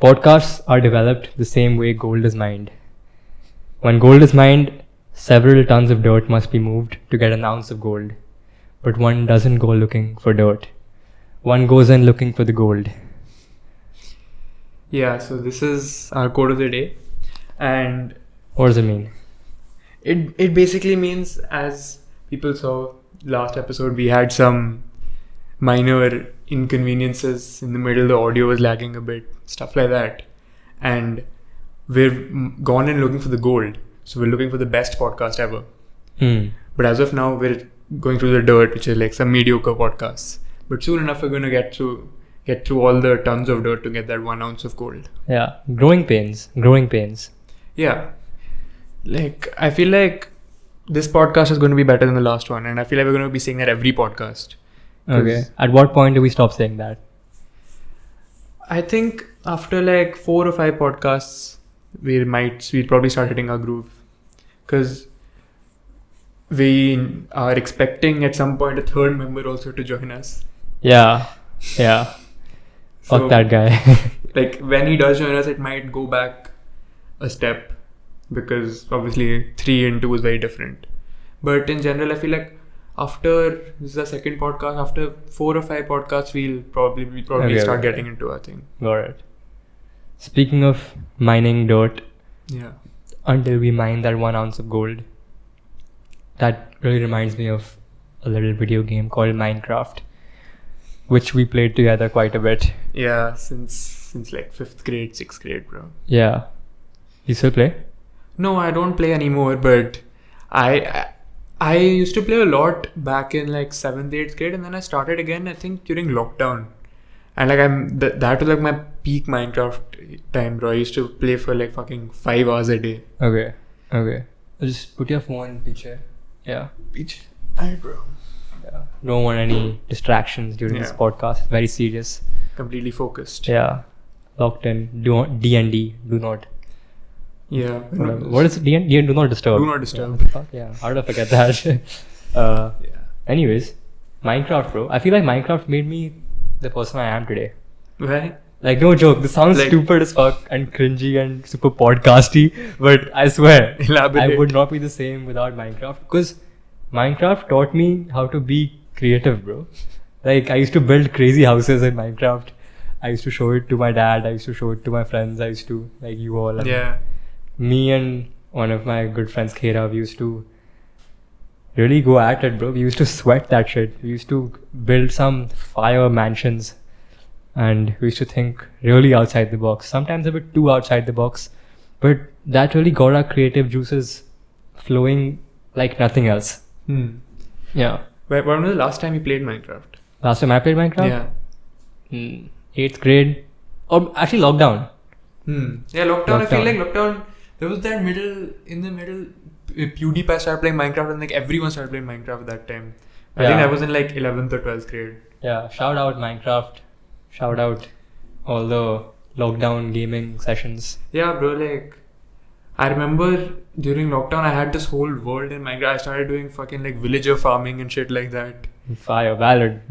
Podcasts are developed the same way gold is mined. When gold is mined, several tons of dirt must be moved to get an ounce of gold. But one doesn't go looking for dirt. One goes in looking for the gold. Yeah, so this is our quote of the day. And What does it mean? it basically means, as people saw last episode, we had some minor inconveniences in the middle. The audio was lagging a bit, stuff like that. And we've gone in looking for the gold. So we're looking for the best podcast ever. But as of now, we're going through the dirt, which is like some mediocre podcasts. But soon enough, we're going to get through all the tons of dirt to get that 1 ounce of gold. Yeah, growing pains. Yeah. Like, I feel like this podcast is going to be better than the last one. And I feel like we're going to be saying that every podcast. Okay. At what point do we stop saying that? I think after like 4 or 5 podcasts, we'll probably start hitting our groove. Because we are expecting at some point a third member also to join us. Yeah. So, Fuck that guy. Like, when he does join us, it might go back a step. Because obviously 3 and 2 is very different. But in general, I feel like after this is the second podcast, after 4 or 5 podcasts, we'll probably start getting into our thing. Got it. Speaking of mining dirt, Yeah. until we mine that 1 ounce of gold, that really reminds me of a little video game called Minecraft, which we played together quite a bit. Yeah, since like 5th grade, 6th grade, bro. Yeah. You still play? No, I don't play anymore, but I used to play a lot back in like 7th, 8th grade, and then I started again, I think, during lockdown. And like that was like my peak Minecraft time, bro. I used to play for like fucking 5 hours a day. Okay. Just put your phone in picture. Yeah. Alright, bro. Yeah. Don't want any distractions during this podcast. It's very serious. Completely focused. Yeah. Locked in. D&D. Do not. Yeah. What is D&D? Do not disturb. Do not disturb. Yeah. How did I forget that? Anyways, Minecraft, bro. I feel like Minecraft made me the person I am today. Right? Like, no joke. This sounds stupid as fuck and cringy and super podcasty, but I swear, Elaborate. I would not be the same without Minecraft, because Minecraft taught me how to be creative, bro. Like, I used to build crazy houses in Minecraft. I used to show it to my dad. I used to show it to my friends. I used to, like, you all. Yeah. Me and one of my good friends, Kera, we used to really go at it, bro. We used to sweat that shit. We used to build some fire mansions, and we used to think really outside the box. Sometimes a bit too outside the box, but that really got our creative juices flowing like nothing else. Yeah. When was the last time you played Minecraft? Last time I played Minecraft? Yeah. 8th grade. Or actually lockdown. Yeah, lockdown. I feel like lockdown, there was that in the middle, PewDiePie started playing Minecraft, and like everyone started playing Minecraft at that time. I think I was in like 11th or 12th grade. Yeah, shout out Minecraft. Shout out all the lockdown gaming sessions. Yeah, bro, like, I remember during lockdown, I had this whole world in Minecraft. I started doing fucking like villager farming and shit like that. Fire, valid.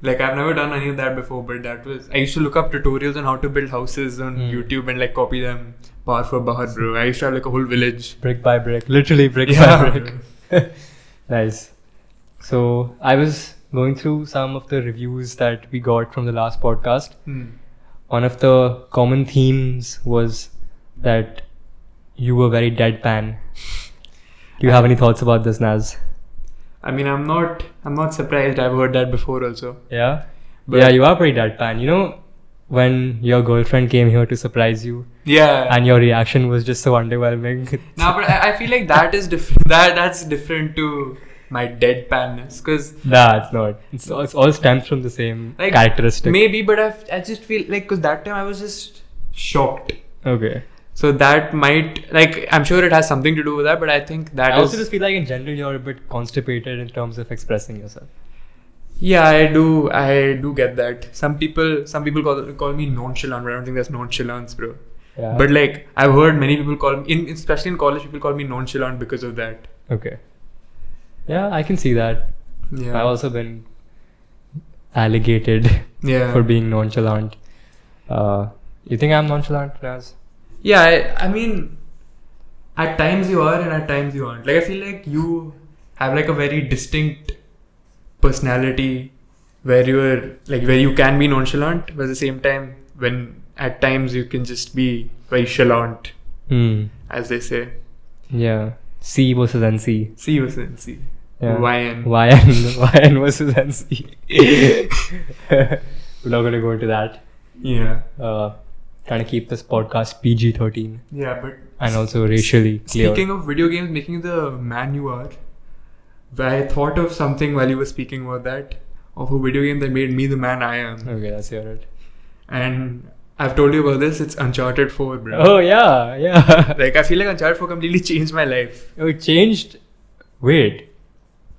Like, I've never done any of that before, but I used to look up tutorials on how to build houses on YouTube and like copy them bar for bar, bro. I used to have like a whole village. Brick by brick. Literally brick by brick. Nice. So, I was going through some of the reviews that we got from the last podcast. One of the common themes was that you were very deadpan. Do you have any thoughts about this, Naz? I mean, I'm not surprised. I've heard that before also. Yeah? But yeah, you are pretty deadpan. You know, when your girlfriend came here to surprise you. Yeah. And your reaction was just so underwhelming. No, but I feel like that is different. That's different to my deadpanness. Cause nah, it's not. It's all stems from the same characteristic. Maybe, but I just feel like, cause that time I was just shocked. Okay. So that might, like, I'm sure it has something to do with that, but I think that I also just feel like in general you're a bit constipated in terms of expressing yourself. Yeah, I do get that. Some people call me nonchalant, but I don't think that's nonchalance, bro. Yeah. But like, I've heard many people call me, especially in college, people call me nonchalant because of that. Okay. Yeah, I can see that. Yeah. I've also been alligated for being nonchalant. You think I'm nonchalant, Naz? Yeah, I mean, at times you are and at times you aren't. Like, I feel like you have like a very distinct personality where where you can be nonchalant, but at the same time, when at times you can just be very chalant, as they say. Yeah. C versus NC. C versus NC. Yeah. YN. YN versus NC. We're not going to go into that. Yeah. Trying to keep this podcast PG-13 Yeah, but and also racially clear. speaking of video games making the man you are, I thought of something while you were speaking about that, of a video game that made me the man I am. Okay, let's hear it. And I've told you about this, it's Uncharted 4, bro. Oh, yeah. Like, I feel like Uncharted 4 completely changed my life. It changed. Wait.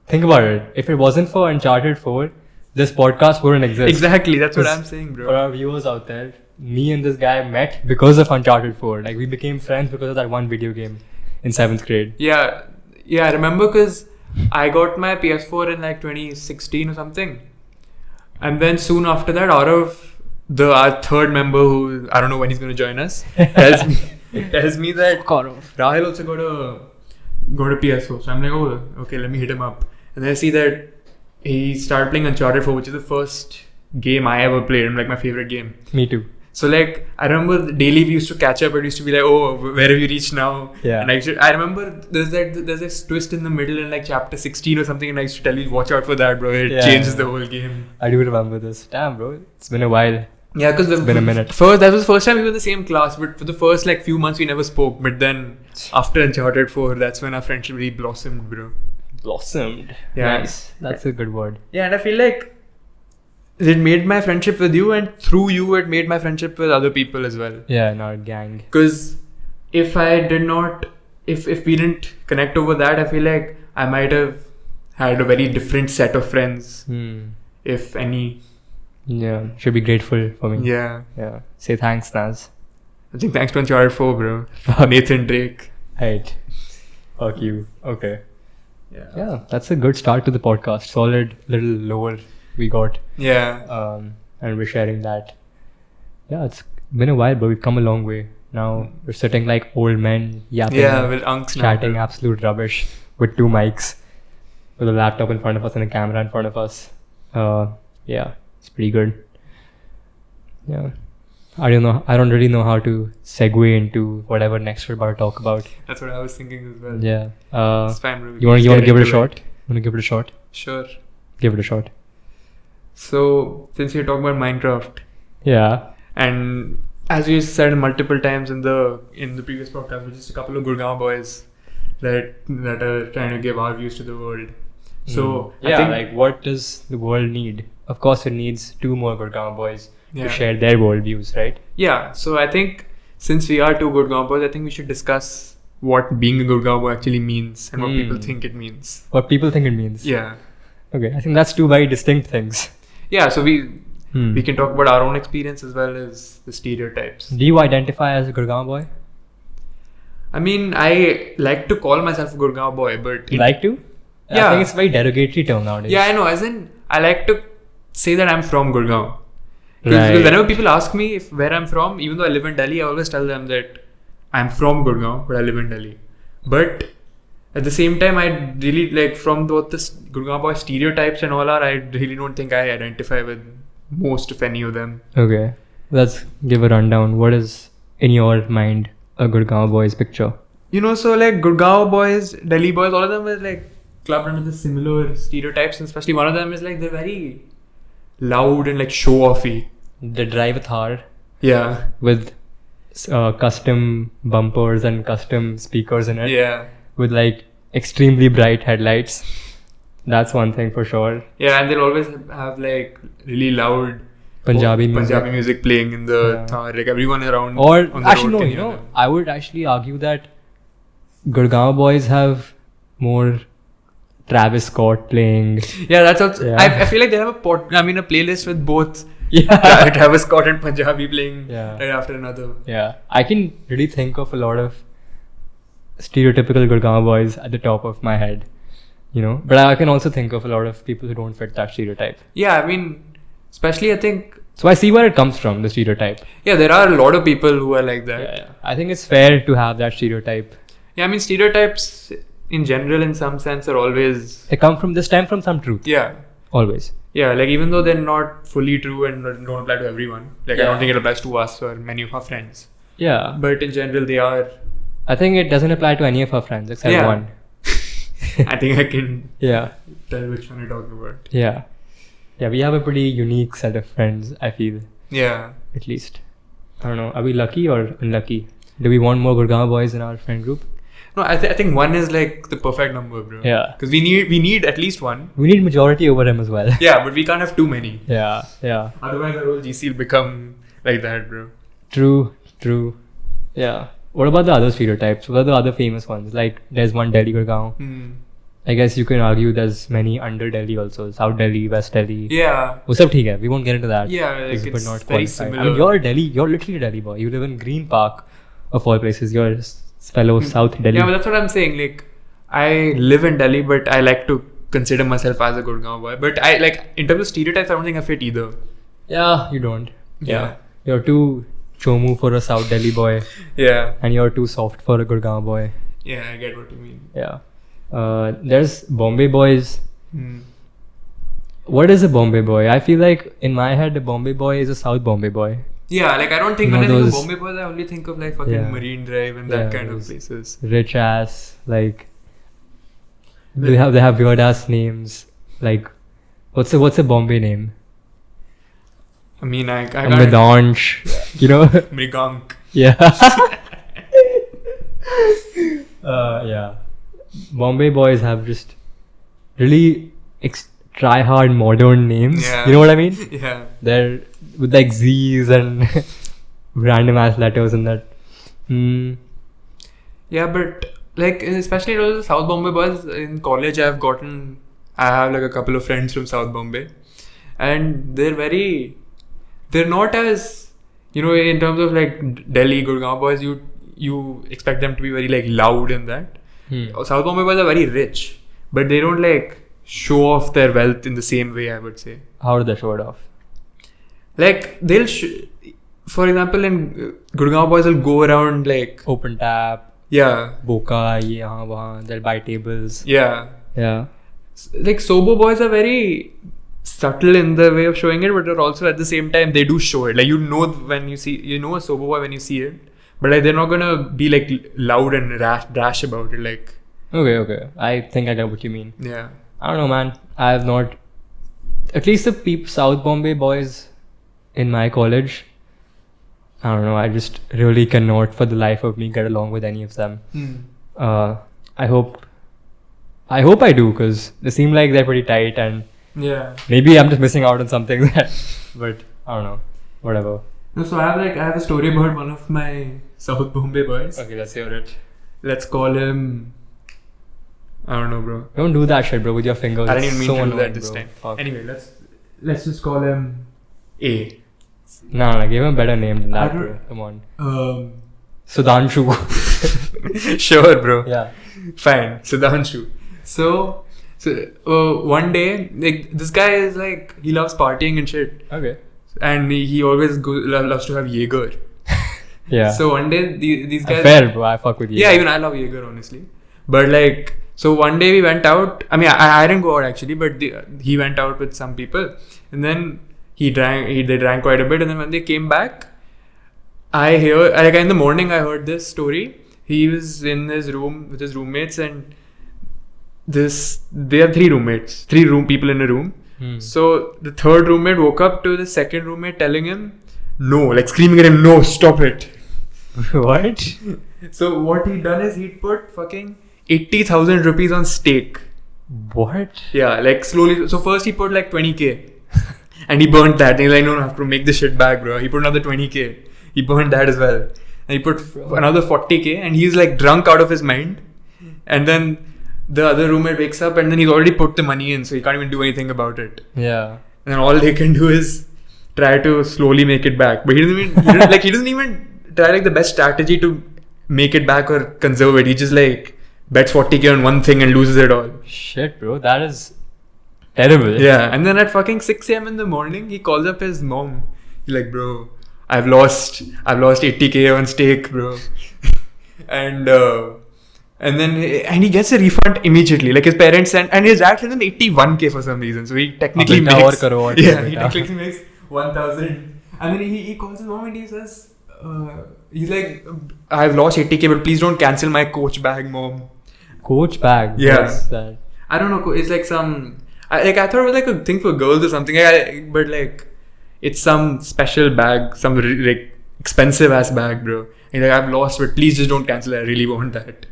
Think about it. If it wasn't for Uncharted 4, this podcast wouldn't exist. Exactly, that's what Because I'm saying, For bro. our viewers out there, me and this guy met because of Uncharted 4. Like, we became friends because of that one video game in 7th grade. Yeah, I remember because I got my PS4 in like 2016 or something. And then soon after that, out of our third member, who I don't know when he's going to join us, tells me that Rahil also got a PS4. So I'm like, oh, okay, let me hit him up. And then I see that he started playing Uncharted 4, which is the first game I ever played, and like my favorite game. Me too. So like, I remember daily we used to catch up. It used to be like, oh, where have you reached now? Yeah. And I remember there's this twist in the middle in like chapter 16 or something, and I used to tell you, watch out for that, bro. It changes the whole game. I do remember this. Damn, bro. It's been a while. Yeah, because It's been a minute. That was the first time we were in the same class, but for the first like few months we never spoke. But then after Uncharted 4, that's when our friendship really blossomed, bro. Blossomed. Yeah. Nice. That's a good word. Yeah, and I feel like it made my friendship with you, and through you, it made my friendship with other people as well. Yeah, in our gang. Because if we didn't connect over that, I feel like I might have had a very different set of friends, if any. Yeah, should be grateful for me. Yeah. Say thanks, Naz. I think thanks to Uncharted 4, bro. Nathan Drake. Right. Fuck you. Okay. Yeah. Yeah, that's a good start to the podcast. Solid little lower we got. Yeah. And we're sharing that. Yeah, it's been a while, but we've come a long way. Now we're sitting like old men, yapping, Yeah, with unks now, chatting bro. absolute rubbish with 2 mics, with a laptop in front of us and a camera in front of us. Yeah, it's pretty good. Yeah. I don't really know how to segue into whatever next we're about to talk about. That's what I was thinking as well. Yeah. It's fine, bro. You want to give it a shot? Want to give it a shot? Sure. Give it a shot. So, since you're talking about Minecraft, Yeah. and as we said multiple times in the previous podcast, we're just a couple of Gurgaon boys that are trying to give our views to the world. So yeah, I think, like what does the world need? Of course, it needs 2 more Gurgaon boys Yeah. to share their worldviews, right? yeah. So I think since we are 2 Gurgaon boys, I think we should discuss what being a Gurgaon boy actually means and what people think it means. What people think it means. Yeah. Okay, I think that's 2 very distinct things. Yeah. So we can talk about our own experience as well as the stereotypes. Do you identify as a Gurgaon boy? I mean, I like to call myself a Gurgaon boy, but You like to? Yeah. I think it's a very derogatory term nowadays. yeah, I know. As in, I like to say that I'm from Gurgaon. Right. Because whenever people ask me where I'm from, even though I live in Delhi, I always tell them that I'm from Gurgaon, but I live in Delhi. But at the same time, I really like from what the Gurgaon boy stereotypes and all are, I really don't think I identify with most, if any of them. Okay, let's give a rundown. What is, in your mind, a Gurgaon boy's picture? You know, so like Gurgaon boys, Delhi boys, all of them are like clubbed under the similar stereotypes, and especially one of them is like they're very loud and like show-offy. They drive a Thar Yeah. with custom bumpers and custom speakers in it. Yeah. With like extremely bright headlights. That's one thing for sure. Yeah, and they'll always have like really loud Punjabi music. playing in the Yeah. Thar. Like everyone around Or on the actually road no, can you hear know, them. I would actually argue that Gurgaon boys have more Travis Scott playing. Yeah, that's also. Yeah. I feel like they have a playlist with both Yeah. Travis Scott and Punjabi playing Yeah. right after another. Yeah. I can really think of a lot of stereotypical Gurgaon boys at the top of my head. You know? But I can also think of a lot of people who don't fit that stereotype. Yeah, I mean, especially I think So I see where it comes from, the stereotype. Yeah, there are a lot of people who are like that. Yeah. I think it's fair to have that stereotype. Yeah, I mean, stereotypes in general, in some sense, are always... They come from, they stem from some truth. Yeah. Always. Yeah, like even though they're not fully true and don't apply to everyone. Like I Yeah. don't think it applies to us or many of our friends. Yeah. But in general, they are... I think it doesn't apply to any of our friends except Yeah. one. I think I can Yeah. tell which one you're talking about. Yeah. Yeah, we have a pretty unique set of friends, I feel. Yeah. At least. I don't know. Are we lucky or unlucky? Do we want more Gurgaon boys in our friend group? No, I think one is like the perfect number, bro. Yeah. Because we need at least one. We need majority over him as well. Yeah, but we can't have too many. Yeah. Yeah. Otherwise, our whole GC will become like that, bro. True. Yeah. What about the other stereotypes? What are the other famous ones? Like, there's one Delhi Gurgaon. I guess you can argue there's many under Delhi also. South Delhi, West Delhi. Yeah. वो सब ठीक है. We won't get into that. Yeah, like but it's not very qualified. similar. I mean, you're literally a Delhi boy. You live in Green Park, of all places. You're a fellow South Delhi. Yeah, but that's what I'm saying. Like, I live in Delhi, but I like to consider myself as a Gurgaon boy. But I like, in terms of stereotypes, I don't think I fit either. Yeah, you don't. Yeah. You're too chomu for a South Delhi boy, Yeah. and you're too soft for a Gurgaon boy. Yeah, I get what you mean. Yeah. There's Bombay boys. What is a Bombay boy? I feel like in my head, a Bombay boy is a South Bombay boy. Yeah, like I don't think You when know I think of those- Bombay boys, I only think of like fucking Yeah. Marine Drive and Yeah, that kind of those- places. Rich ass, like they have weird ass names. Like, what's a Bombay name? I mean, I A can't... Medange, you know? Mrigank. Yeah. Yeah. Bombay boys have just really try hard modern names. Yeah. You know what I mean? Yeah. They're with like Z's and random ass letters and that. Yeah, but like especially those South Bombay boys in college, I have like a couple of friends from South Bombay, and they're not as, you know, in terms of like Delhi Gurgaon boys, you expect them to be very like loud and that. South Bombay boys are very rich, but they don't like show off their wealth in the same way, I would say. How do they show it off? Like they'll for example, in Gurgaon boys will go around like Open tap, yeah, boka, yahan wahan, they'll buy tables. yeah. Like Sobo boys are very subtle in the way of showing it, but they're also at the same time they do show it. Like you know when you see, you know, a Sobo boy when you see it, but like they're not gonna be like loud and rash about it. Like Okay. I think I get what you mean. yeah, I don't know, man. I have not. At least the South Bombay boys in my college, I don't know. I just really cannot, for the life of me, get along with any of them. I hope I do, because they seem like they're pretty tight, and yeah. maybe I'm just missing out on something there. But I don't know. Whatever. No, so I have a story about one of my South Bombay boys. Okay, let's hear it. Let's call him. I don't know, bro. Don't do that shit, bro, with your fingers. I didn't It's even mean so to do that annoying, this bro. time. Fuck. Anyway, let's just call him A. No, give him a better name than I that, don't- bro. Come on. Um. Sudhanshu. Sure, bro. Yeah. Fine, Sudhanshu. So one day, like this guy is like, he loves partying and shit, Okay. and he always loves to have Jaeger. Yeah. So one day these guys. Fair, bro. I fuck with you. Yeah, even I love Jaeger, honestly. But like, so one day we went out. I mean, I didn't go out actually, but he went out with some people, and then they drank quite a bit, and then when they came back, in the morning I heard this story. He was in his room with his roommates, and they have three people in a room. So the third roommate woke up to the second roommate telling him, no, like screaming at him, no, stop it. What? So what he done is he'd put fucking 80,000 rupees on stake. What? Yeah, like slowly. So first he put like 20k, and he burnt that. And he's like, no, I have to make this shit back, bro. He put another 20k. He burned that as well. And he put another 40k, and he's like drunk out of his mind. And then the other roommate wakes up, and then he's already put the money in, so he can't even do anything about it. Yeah. And all they can do is try to slowly make it back. But he doesn't even try like the best strategy to make it back or conserve it. He just like bets 40k on one thing and loses it all. Shit, bro. That is terrible. Yeah. And then at fucking 6 a.m. in the morning, he calls up his mom He's like, bro, I've lost 80K on stake, bro. and then he gets a refund immediately. Like his parents sent, and his dad sent him 81K for some reason. So he technically makes, he technically makes 1,000. And then he calls his mom and he says, he's like, I've lost 80K, but please don't cancel my Coach bag, mom. Coach bag? Yeah. What's that? I don't know. It's like some, I thought it was like a thing for girls or something. But like, it's some special bag, some like expensive ass bag, bro. He's like, I've lost, but please just don't cancel it. I really want that.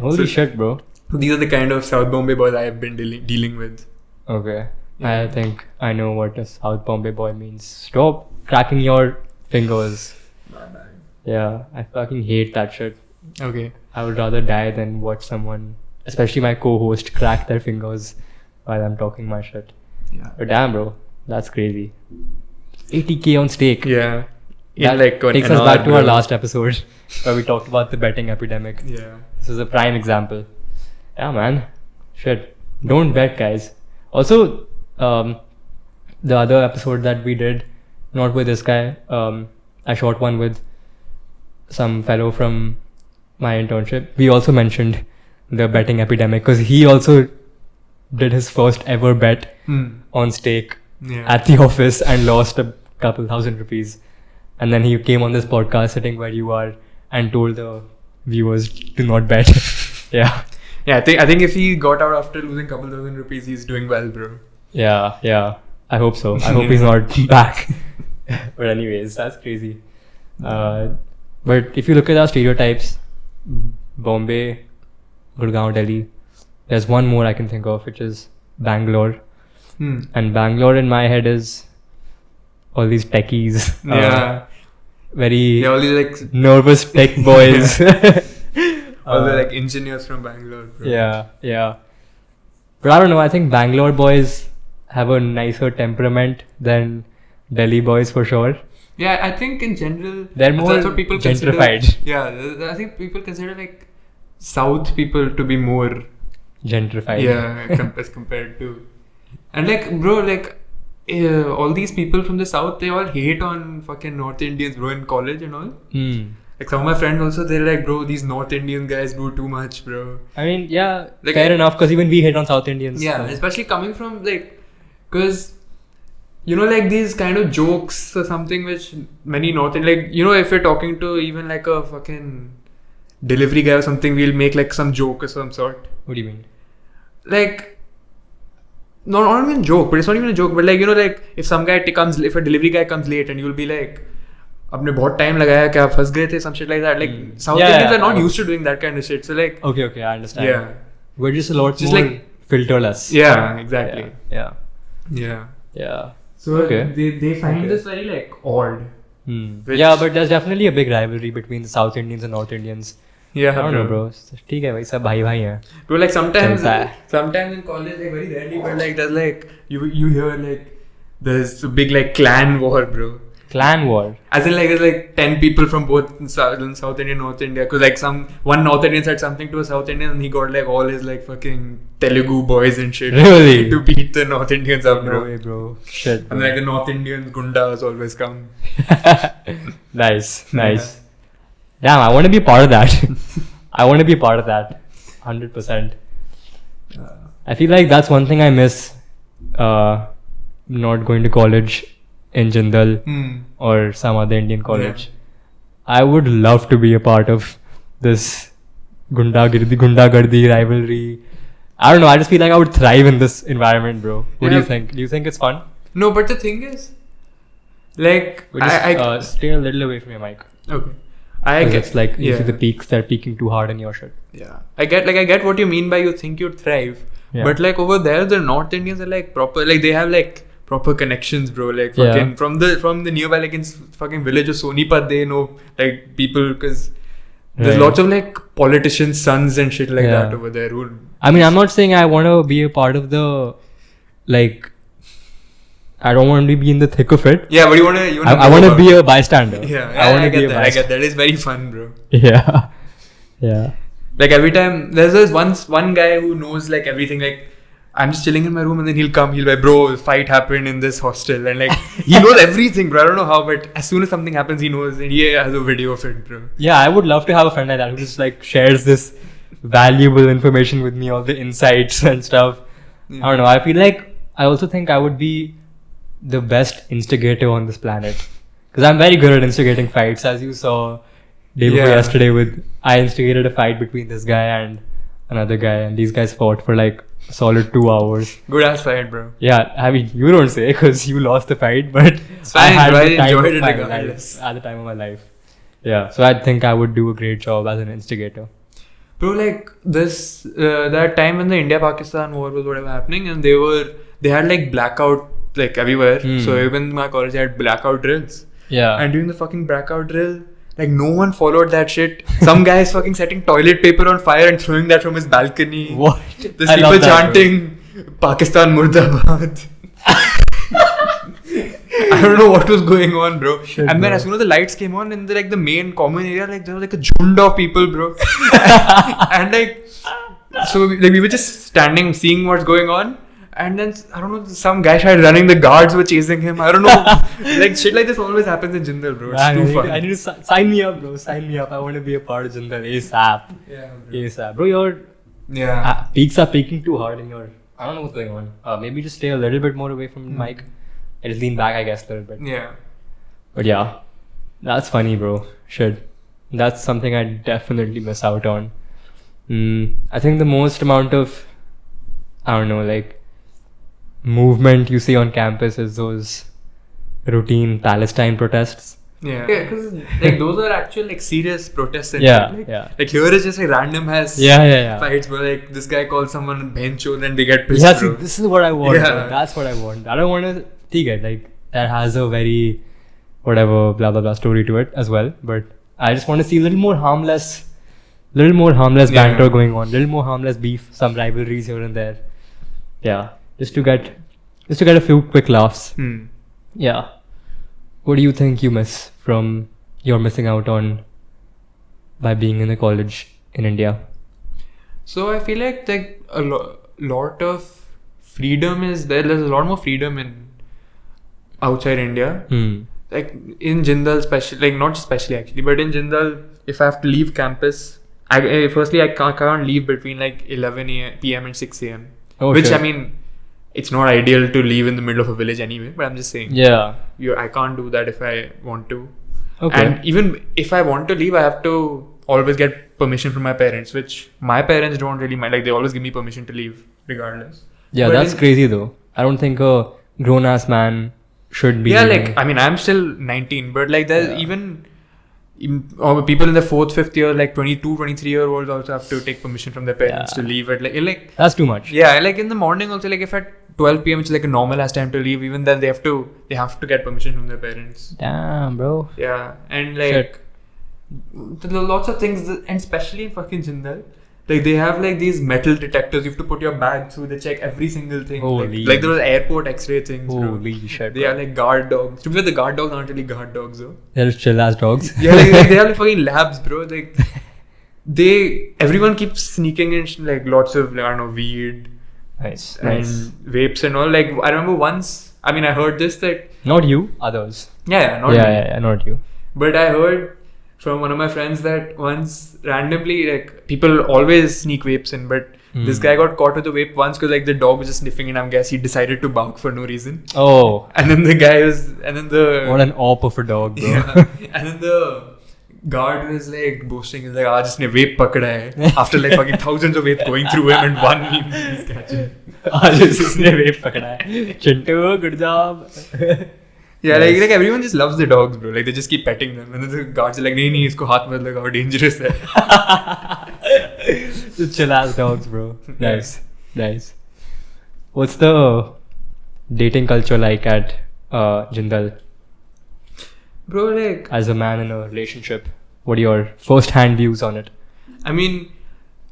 Holy shit, bro. These are the kind of South Bombay boys I have been dealing with. Okay. Yeah. I think I know what a South Bombay boy means. Stop cracking your fingers. Not bad. Yeah, I fucking hate that shit. Okay. I would rather die than watch someone, especially my co-host, crack their fingers while I'm talking my shit. Yeah. But damn, bro, that's crazy. 80K on stake. Yeah. That takes us back to our last episode where we talked about the betting epidemic. Yeah. This is a prime example. Yeah, man. Shit. Don't bet, guys. Also, the other episode that we did, not with this guy, I shot one with some fellow from my internship. We also mentioned the betting epidemic because he also did his first ever bet on stake at the office and lost a couple thousand rupees. And then he came on this podcast sitting where you are and told the viewers to not bet. Yeah. Yeah, I think if he got out after losing a couple thousand rupees, he's doing well, bro. Yeah. I hope so. I hope he's not back. But anyways, that's crazy. But if you look at our stereotypes, Bombay, Gurgaon, Delhi, there's one more I can think of, which is Bangalore. And Bangalore in my head is all these techies. Very all these like nervous tech boys. all the like engineers from Bangalore, bro. Yeah. But I don't know, I think Bangalore boys have a nicer temperament than Delhi boys for sure. Yeah, I think in general they're more that's what people gentrified. Consider, yeah, I think people consider like South people to be more gentrified. Yeah, as compared to, and like bro, like all these people from the South, they all hate on fucking North Indians, bro, in college and all. Like some of my friends also, they're like, bro, these North Indian guys do too much, bro. I mean, yeah, like, fair enough, because even we hate on South Indians. Yeah, so. Especially coming from like, because you know, like these kind of jokes or something which many North Indian, like, you know, if you're talking to even like a fucking delivery guy or something, we'll make like some joke or some sort. What do you mean? Like, not even a joke, but it's not even a joke, but like, you know, like if some guy if a delivery guy comes late and you'll be like, आपने बहुत time लगाया क्या फंस गए थे, some shit like that. Like South Indians are not used to doing that kind of shit. So like, okay, I understand. Yeah, we're just a lot more like filterless. Yeah, exactly. Yeah. So they find this very like odd. Yeah, but there's definitely a big rivalry between the South Indians and North Indians. Yeah, I don't know, bro. ठीक है भाई, सब भाई हैं. Bro, like sometimes in college, like very rarely, but like there's like you hear like there's a big like clan war, bro. Clan war. As in like there's like 10 people from both South India, North India. Cause like one North Indian said something to a South Indian and he got like all his like fucking Telugu boys and shit. Really? To beat the North Indians up, bro. No way, bro. Shit. Bro. And like the North Indian gundas always come. Nice. Damn, I want to be part of that. 100%. I feel like that's one thing I miss. Not going to college in Jindal or some other Indian college. Yeah. I would love to be a part of this gundagardi rivalry. I don't know, I just feel like I would thrive in this environment, bro. What do you think? Do you think it's fun? No, but the thing is, like, stay a little away from your mic. Okay. I get it's like you see the peaks, they're peaking too hard in your shit. Yeah. I get what you mean by you think you'd thrive. Yeah. But like over there, the North Indians are like proper, like they have like proper connections, bro. Like fucking from the nearby, like in fucking village of Sonipat, they know like people because there's lots of like politicians' sons and shit like that over there. I mean, I'm not saying I want to be a part of the like. I don't want to be in the thick of it. Yeah, but you want to. I want to be a bystander. Yeah, I get that. I get that. It's very fun, bro. Yeah. Like every time there's this one guy who knows like everything. Like I'm just chilling in my room and then he'll come, he'll be like, bro, fight happened in this hostel. And like, he knows everything, bro. I don't know how, but as soon as something happens, he knows and he has a video of it, bro. Yeah, I would love to have a friend like that who just like shares this valuable information with me, all the insights and stuff. Yeah. I don't know. I feel like I also think I would be the best instigator on this planet. Because I'm very good at instigating fights, as you saw day before yesterday I instigated a fight between this guy and another guy, and these guys fought for like a solid 2 hours. Good ass fight, bro. Yeah, I mean, you don't say because you lost the fight, but It's fine, I had bro. the I time enjoyed of it my regardless. life, at the time of my life. Yeah, so I think I would do a great job as an instigator. Bro, like this, that time when the India-Pakistan war was whatever happening, and they had like blackout like everywhere. So even in my college, they had blackout drills. Yeah. And during the fucking blackout drill, like no one followed that shit. Some guy is fucking setting toilet paper on fire and throwing that from his balcony. What? There's I people love that, chanting Pakistan Murdabad. I don't know what was going on, bro. Shit, and then bro. as soon as the lights came on in the main common area, like there was like a jund of people, bro. And like, so we were just standing, seeing what's going on. And then, I don't know, some guy started running, the guards were chasing him. I don't know. Like, shit like this always happens in Jindal, bro. It's Man, too fun. I need to sign me up, bro. Sign me up. I want to be a part of Jindal ASAP. Yeah, bro. ASAP. Bro, your peaks are peaking too hard in your... I don't know what's going on. Maybe just stay a little bit more away from the mic. I just lean back, I guess, a little bit. Yeah. But yeah, that's funny, bro. Shit. That's something I definitely miss out on. I think the most amount of, I don't know, like, movement you see on campus is those routine Palestine protests. Yeah, because like those are actual like serious protests. And Yeah, shit. Like, yeah. Like here is just like random has Yeah. fights where like this guy calls someone bencho, then they get pissed. Yeah, see, bro. this is what I want. Yeah. Bro. That's what I want. I don't want to take it like that has a very whatever blah blah blah story to it as well. But I just want to see a little more harmless banter going on, little more harmless beef, some rivalries here and there. Yeah, just to get a few quick laughs. Yeah. What do you think you miss from you're missing out on by being in a college in India? So I feel like a lot of freedom is there. There's a lot more freedom in outside India. Like in Jindal, especially, like not especially actually, but in Jindal, if I have to leave campus, I can't leave between like 11 p.m. and 6 a.m. Which sure. I mean, it's not ideal to leave in the middle of a village anyway. But I'm just saying, Yeah. I can't do that if I want to. Okay. And even if I want to leave, I have to always get permission from my parents, which my parents don't really mind. Like they always give me permission to leave regardless. Yeah, But that's crazy though. I don't think a grown ass man should be. Yeah, leaving. like I mean, I'm still 19, but like there's even people in the 4th, 5th year, like 22, 23-year-olds also have to take permission from their parents to leave at like that's too much. yeah, like in the morning also, like if at 12 p.m. which is like a normal ass time to leave, even then they have to get permission from their parents. Damn, bro. Yeah, and like there are lots of things, and especially in fucking Jindal, like they have like these metal detectors. You have to put your bag through. They check every single thing. Holy. Like those airport X-ray things. Holy shit. They are like guard dogs. To be fair, the guard dogs aren't really guard dogs though. They're just chill ass dogs. Yeah, like they have like fucking labs, bro. Like everyone keeps sneaking in like lots of like, I don't know, weed Nice. and vapes and all. Like I remember once. I mean, I heard this that Not you, others. not me. Yeah, not you. But I heard from one of my friends that once randomly, like people always sneak vapes in, but this guy got caught with a vape once because like the dog was just sniffing it. I guess he decided to bark for no reason. Oh. And then the guy was, and then the What an op of a dog, bro. yeah, and then the guard was like boasting, he's like, "Just ne vape pakda hai." After like fucking thousands of vapes going through him and one he's catching. इसने vape पकड़ा है. Chintu, good job. Yeah, like everyone just loves the dogs, bro. Like they just keep petting them, and then the guards are like, "नहीं, इसको हाथ मत लगाओ, dangerous है." The chill ass dogs, bro. Nice. What's the dating culture like at Jindal? Bro, like As a man in a relationship, what are your first-hand views on it? I mean,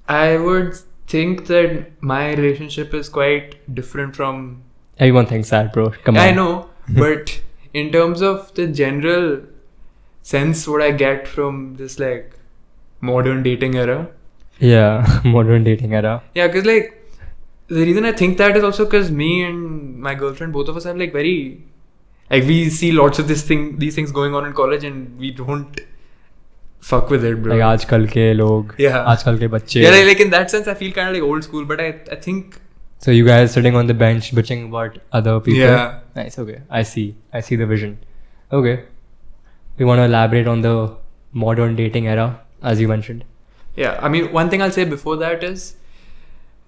I would think that my relationship is quite different from. Everyone thinks that, bro. Come on. I know, but in terms of the general sense, what I get from this like modern dating era. Yeah, modern dating era. Yeah, because like the reason I think that is also because me and my girlfriend, both of us have like very, like we see lots of these things going on in college, and we don't fuck with it, bro. Like आजकल के लोग, Yeah. आजकल के बच्चे. Yeah, like in that sense, I feel kind of like old school, but I think. So you guys sitting on the bench bitching about other people. Yeah. Nice. Okay. I see the vision. Okay. We want to elaborate on the modern dating era, as you mentioned. Yeah, I mean, one thing I'll say before that is,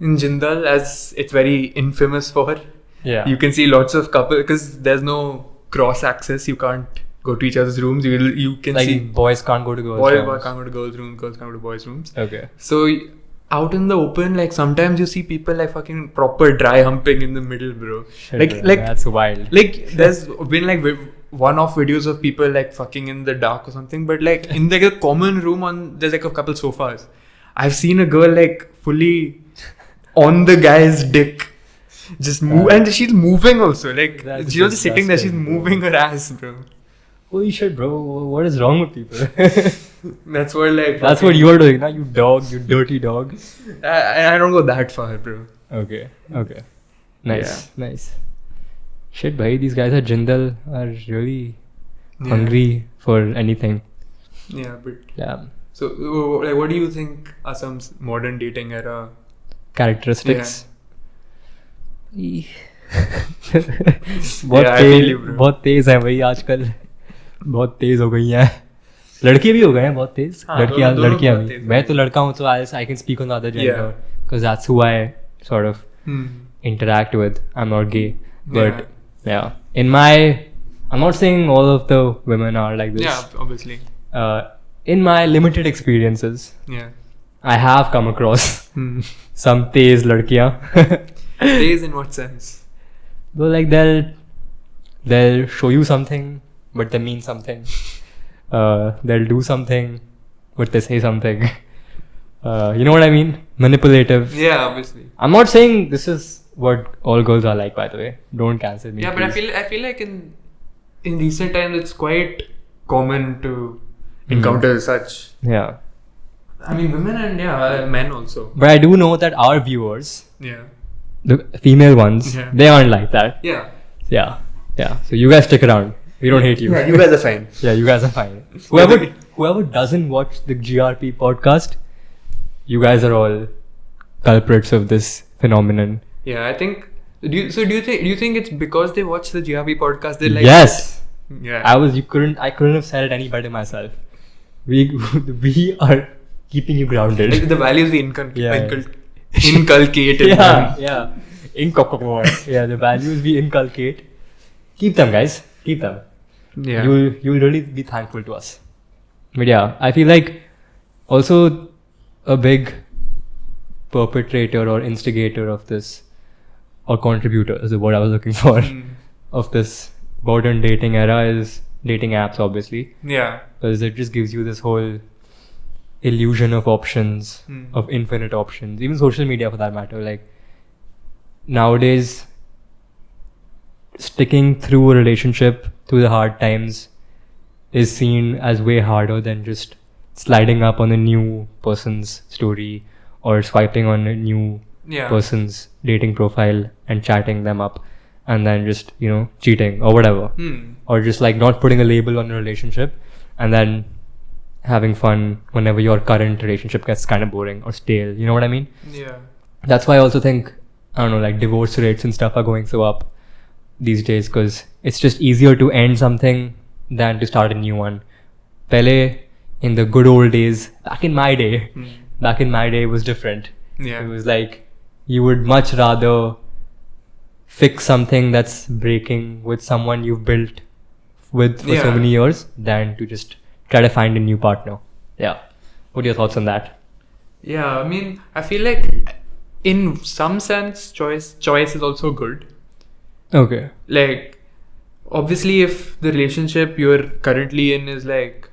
in Jindal, as it's very infamous for, Yeah. you can see lots of couples, because there's no cross access, you can't go to each other's rooms, you can like see boys can't go to girls' boys rooms. can't go to girls' rooms, girls can't go to boys' rooms. Okay. So out in the open, like sometimes you see people like fucking proper dry humping in the middle, bro. Shit, bro, that's wild. Like there's been like one-off videos of people like fucking in the dark or something, but like in like a common room there's like a couple sofas. I've seen a girl like fully on the guy's dick, just move, and she's moving also. Like That's she's not just sitting there; she's disgusting, bro. moving her ass, bro. Holy shit, bro! What is wrong with people? That's what like. That's what you are doing, now. You dog, you dirty dog. I don't go that far, bro. Okay. Nice. Shit, bhai, these guys at Jindal are really hungry for anything. Yeah, but Yeah. so like, what do you think are some modern dating era? Characteristics. I feel you, bro. बहुत तेज है भाई आजकल, बहुत तेज हो गई हैं. लड़के भी हो गए हैं बहुत तेज. हाँ, लड़कियां दोनों लड़कियां बहुत भी. तेज मैं तो लड़का हूँ, so I can speak on the other gender because that's who I sort of interact with. I'm not gay, but yeah. I'm not saying all of the women are like this. Yeah, obviously. In my limited experiences, Yeah. I have come across some tez ladkiyan. Days in what sense? Well, like they'll show you something, but they mean something. They'll do something, but they say something. You know what I mean? Manipulative. Yeah, obviously. I'm not saying this is what all girls are like, by the way. Don't cancel me. Yeah, but please. I feel like in recent times it's quite common to encounter such. Yeah. I mean, women and men also. But I do know that our viewers, Yeah. the female ones, Yeah. they aren't like that. Yeah. Yeah. So you guys stick around. We don't hate you. Yeah, you guys are fine. Yeah, you guys are fine. Whoever doesn't watch the GRP podcast, you guys are all culprits of this phenomenon. Yeah, I think. Do you think it's because they watch the GRP podcast they like? Yes. It? Yeah. I couldn't have said it any better myself. We are keeping you grounded. Like the values we inculcate in Yeah, them. yeah. Yeah, the values we inculcate. Keep them, guys. Keep them. Yeah. You'll really be thankful to us. But yeah, I feel like also a big perpetrator or instigator of this, or contributor is the word I was looking for, of this modern dating era is dating apps, obviously. Yeah. Because it just gives you this whole illusion of options, of infinite options. Even social media for that matter. Like nowadays, sticking through a relationship through the hard times is seen as way harder than just sliding up on a new person's story or swiping on a new person's dating profile and chatting them up and then just, cheating or whatever. Or just like not putting a label on a relationship and then having fun whenever your current relationship gets kind of boring or stale. You know what I mean? Yeah. That's why I also think, I don't know, like divorce rates and stuff are going so up these days because it's just easier to end something than to start a new one. Pehle, in the good old days, back in my day, it was different. Yeah. It was like you would much rather fix something that's breaking with someone you've built with for so many years than to just try to find a new partner. Yeah. What are your thoughts on that? Yeah, I mean, I feel like in some sense choice is also good. Okay. Like, obviously, if the relationship you're currently in is like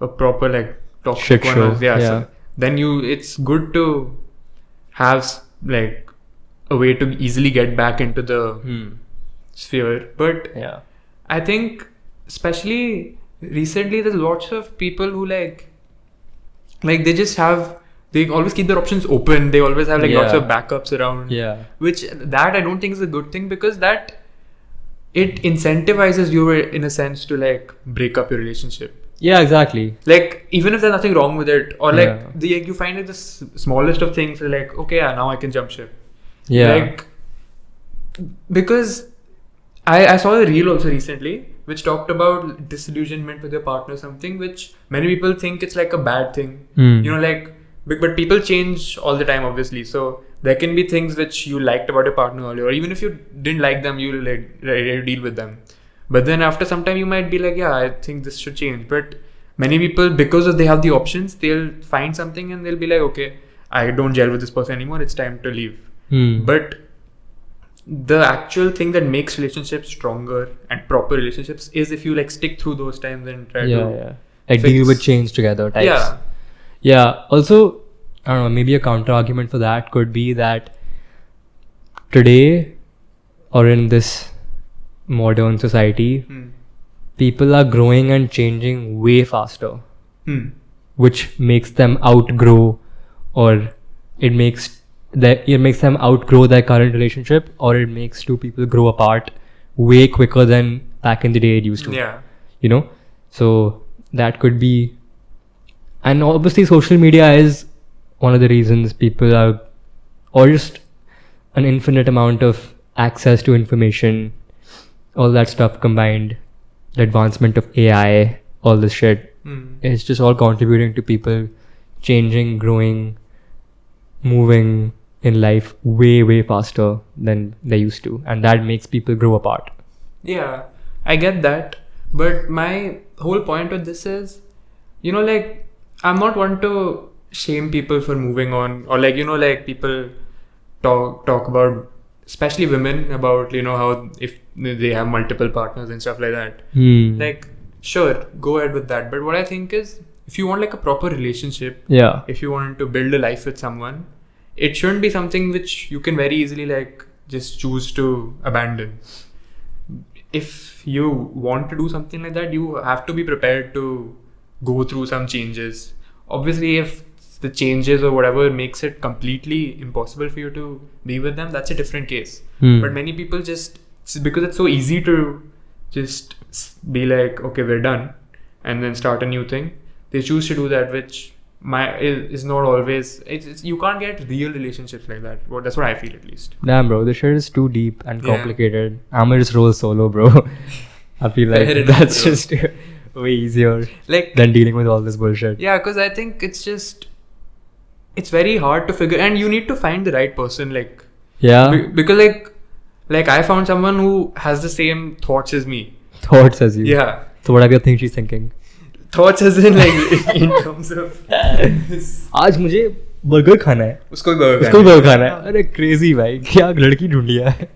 a proper like toxic Shit one, show. so then it's good to have like a way to easily get back into the sphere. But yeah, I think especially recently there's lots of people who like they just have they always keep their options open. They always have like lots Yeah. of backups around. Yeah. Which that I don't think is a good thing, because that it incentivizes you in a sense to like break up your relationship. Yeah, exactly. Like even if there's nothing wrong with it, or like Yeah. you find like the smallest of things, like okay, yeah, now I can jump ship. Yeah. Like because I saw a reel also recently which talked about disillusionment with your partner, something which many people think it's like a bad thing. Hmm. You know, like but people change all the time, obviously. So there can be things which you liked about your partner earlier, or even if you didn't like them, you like deal with them. But then after some time, you might be like, yeah, I think this should change. But many people, because they have the options, they'll find something and they'll be like, okay, I don't gel with this person anymore. It's time to leave. Hmm. But the actual thing that makes relationships stronger and proper relationships is if you like stick through those times and try to like fix- deal with change together types. Yeah. Yeah. Also, I don't know, maybe a counter argument for that could be that today, or in this modern society, people are growing and changing way faster, which makes them outgrow, or it makes them outgrow their current relationship, or it makes two people grow apart way quicker than back in the day it used to. Yeah. You know, so that could be, and obviously social media is one of the reasons people are, or just an infinite amount of access to information, all that stuff combined, the advancement of AI, all this shit, it's just all contributing to people changing, growing, moving in life way faster than they used to, and that makes people grow apart. Yeah, I get that. But my whole point with this is, you know, like, I'm not one to shame people for moving on, or like, you know, like people talk about, especially women, about, you know, how if they have multiple partners and stuff like that. Like, sure, go ahead with that. But what I think is, if you want like a proper relationship, Yeah. if you want to build a life with someone, it shouldn't be something which you can very easily like just choose to abandon. If you want to do something like that, you have to be prepared to go through some changes. Obviously, if the changes or whatever makes it completely impossible for you to be with them, that's a different case. But many people just, because it's so easy to just be like, okay, we're done, and then start a new thing, they choose to do that, which is not always, it's you can't get real relationships like that. Well, that's what I feel, at least. Damn, bro, this shit is too deep and Yeah. complicated. I'm gonna just roll solo, bro. I feel like Fair enough, that's bro. just way easier Like, than dealing with all this bullshit. yeah, because I think it's very hard to figure, and you need to find the right person, like, Yeah. because like I found someone who has the same thoughts as me. Thoughts as you. Yeah. So what are you think she's thinking? Thoughts as in like in terms of आज मुझे burger खाना है. उसको भी burger उसको खाना है. Burger खाना है. अरे crazy भाई, क्या लड़की ढूंढ लिया है.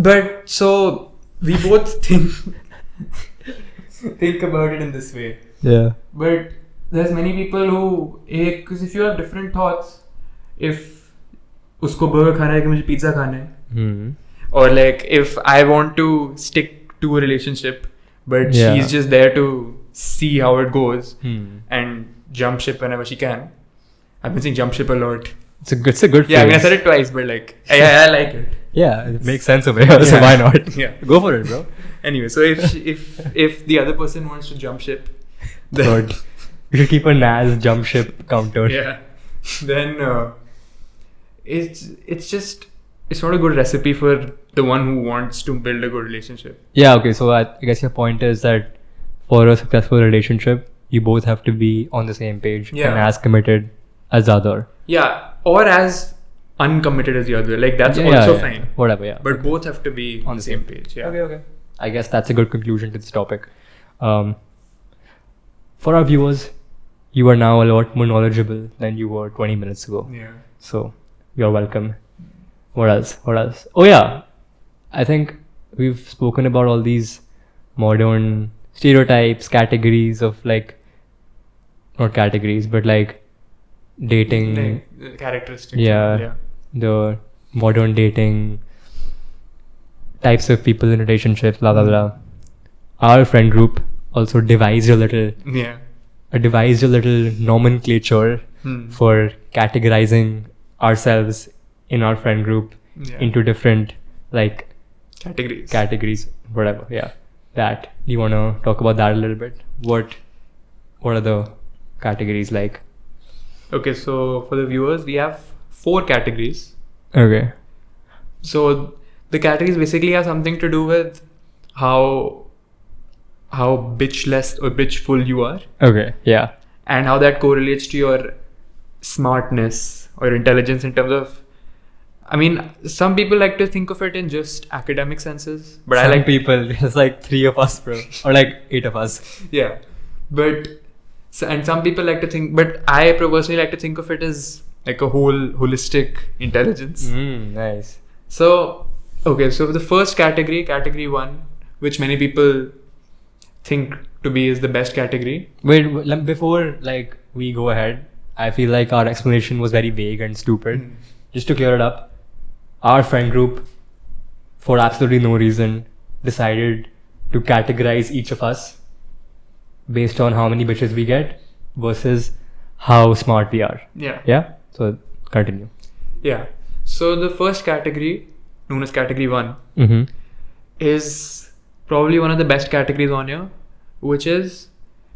But so we both think about it in this way. Yeah. But there's many people who, because if you have different thoughts, if उसको burger खाना है कि मुझे pizza खाना है, or like if I want to stick to a relationship, but Yeah. she's just there to see how it goes and jump ship whenever she can. I've been saying jump ship a lot. It's a good Yeah, I mean, I phrase. said it twice, but like, I like it. Yeah, it makes sense of it. So Yeah. why not? Yeah. Go for it, bro. Anyway, so if the other person wants to jump ship, then Good. You should keep a NAS jump ship counter. yeah, then it's not a good recipe for the one who wants to build a good relationship. Yeah, okay, so I guess your point is that for a successful relationship, you both have to be on the same page Yeah. and as committed as the other. Yeah, or as uncommitted as the other. Like that's also fine. Whatever, yeah. But both have to be on the same page. Yeah. Okay. I guess that's a good conclusion to this topic. For our viewers, you are now a lot more knowledgeable than you were 20 minutes ago. Yeah. So, you're welcome. What else? Oh yeah, I think we've spoken about all these modern stereotypes, categories of like, not categories, but like dating, Like, characteristics. Yeah. the modern dating, types of people in relationships, blah blah blah. Our friend group also devised a little Yeah. nomenclature for categorizing ourselves in our friend group into different like categories, whatever. Yeah, that. You want to talk about that a little bit? What are the categories like? Okay, so for the viewers, we have 4 categories. Okay. So the categories basically have something to do with how bitchless or bitchful you are, Okay. Yeah. and how that correlates to your smartness or intelligence in terms of. I mean, some people like to think of it in just academic senses, but Some I like people. There's like 3 of us, bro, or like 8 of us. yeah, but and some people like to think, but I personally like to think of it as like a whole holistic intelligence. Nice. So okay, so the first category 1, which many people think to be is the best category. Wait, before like we go ahead, I feel like our explanation was very vague and stupid. Just to clear it up, our friend group, for absolutely no reason, decided to categorize each of us based on how many bitches we get versus how smart we are. Yeah. Yeah? So continue. Yeah. So the first category, known as category 1, is probably one of the best categories on here, which is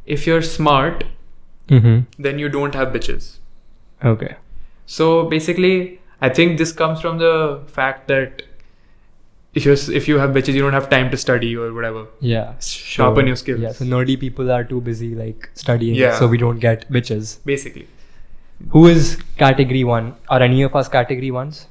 if you're smart, then you don't have bitches. Okay. So basically, I think this comes from the fact that if you have bitches, you don't have time to study or whatever. Yeah. Sharpen your skills. Yeah. So nerdy people are too busy like studying, Yeah. so we don't get bitches. Basically. Who is category 1? Are any of us category 1s?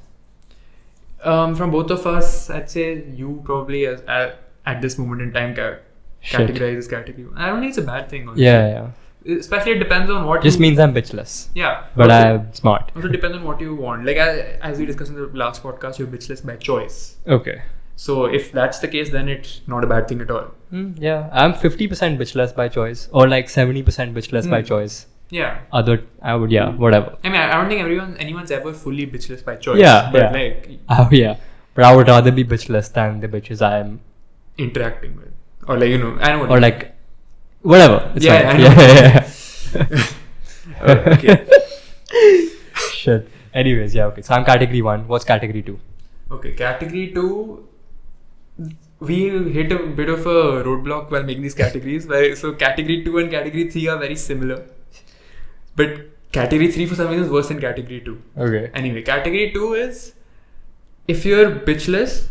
From both of us, I'd say you probably at this moment in time categorize as category 1. I don't think it's a bad thing. Honestly. Yeah. Especially it depends on what. Just means I'm bitchless. Yeah. But I'm smart. Also depends on what you want. Like as we discussed in the last podcast, you're bitchless by choice. Okay. So if that's the case, then it's not a bad thing at all. Yeah, I'm 50% bitchless by choice, or like 70% bitchless by choice. Yeah. Whatever. I mean, I don't think anyone's ever fully bitchless by choice. Yeah, But yeah. like. But I would rather be bitchless than the bitches I am. Interacting with. Or like, I know what Or like, whatever. It's Yeah, fine. I know. Okay. Shit. Anyways, yeah, okay. So I'm category 1. What's category 2? Okay, category 2, we hit a bit of a roadblock while making these categories. So category 2 and category 3 are very similar. But category 3 for some reason is worse than category 2. Okay. Anyway, category 2 is if you're bitchless,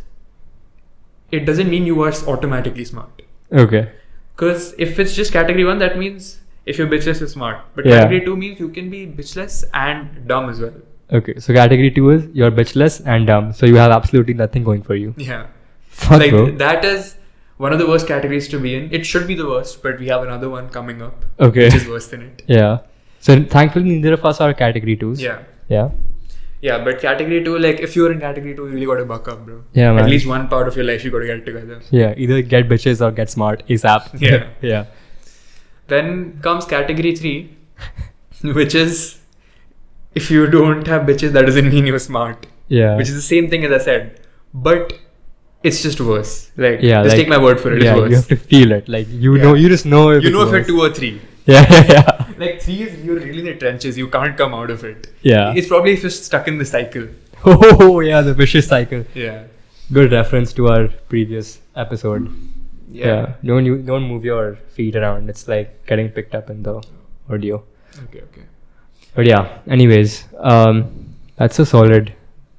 it doesn't mean you are automatically smart. Okay. Because if it's just category 1, that means if you're bitchless, you're smart. But Yeah. category 2 means you can be bitchless and dumb as well. Okay. So category 2 is you're bitchless and dumb. So you have absolutely nothing going for you. Yeah. Fuck, Like bro. that is one of the worst categories to be in. It should be the worst, but we have another one coming up, Okay. which is worse than it. Yeah. So thankfully neither of us are category 2s. Yeah. Yeah. Yeah, but category 2, like if you're in category 2, you really got to buck up, bro. Yeah, man. At least one part of your life you got to get together. Yeah. Either get bitches or get smart ASAP. Yeah. Yeah. Then comes category 3, which is if you don't have bitches, that doesn't mean you're smart. Yeah. Which is the same thing as I said, but it's just worse. Like, Yeah, just like- take my word for it. Yeah, It's worse. you have to feel it. Like you Yeah. know, you just know if You know it's if you're worse. 2 or 3. Yeah. Like 3 is you're really in the trenches. You can't come out of it. Yeah. It's probably if you're stuck in the cycle. Oh yeah, the vicious cycle. Yeah. Good reference to our previous episode. Yeah. Don't move your feet around. It's like getting picked up in the audio. Okay. But yeah. Anyways, that's a solid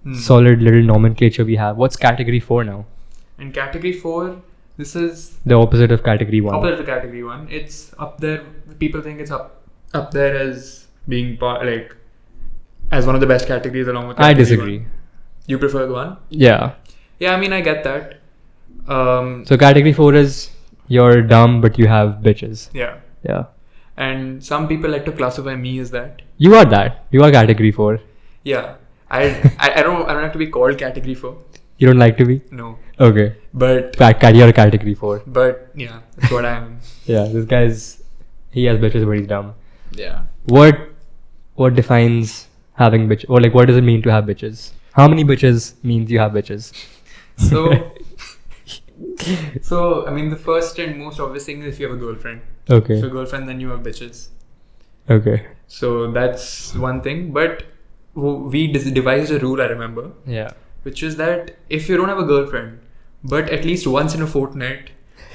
little nomenclature we have. What's category 4 now? In category 4, this is The opposite of category 1. opposite of category 1. It's up there. People think it's up there as being like as one of the best categories along with I category disagree. 1. You prefer the 1? Yeah. Yeah, I mean I get that. So category 4 is you're dumb but you have bitches. Yeah. Yeah. And some people like to classify me as that. You are that. You are category 4. Yeah. I don't have to be called category 4. You don't like to be? No. Okay. But You're category 4. yeah, that's what I am. Yeah, he has bitches but he's dumb. Yeah. What defines having bitch, or like what does it mean to have bitches? How many bitches means you have bitches? So I mean the first and most obvious thing is if you have a girlfriend. Okay. If you have a girlfriend, then you have bitches. Okay. So that's one thing. But we devised a rule, I remember, Yeah. which is that if you don't have a girlfriend, but at least once in a fortnight,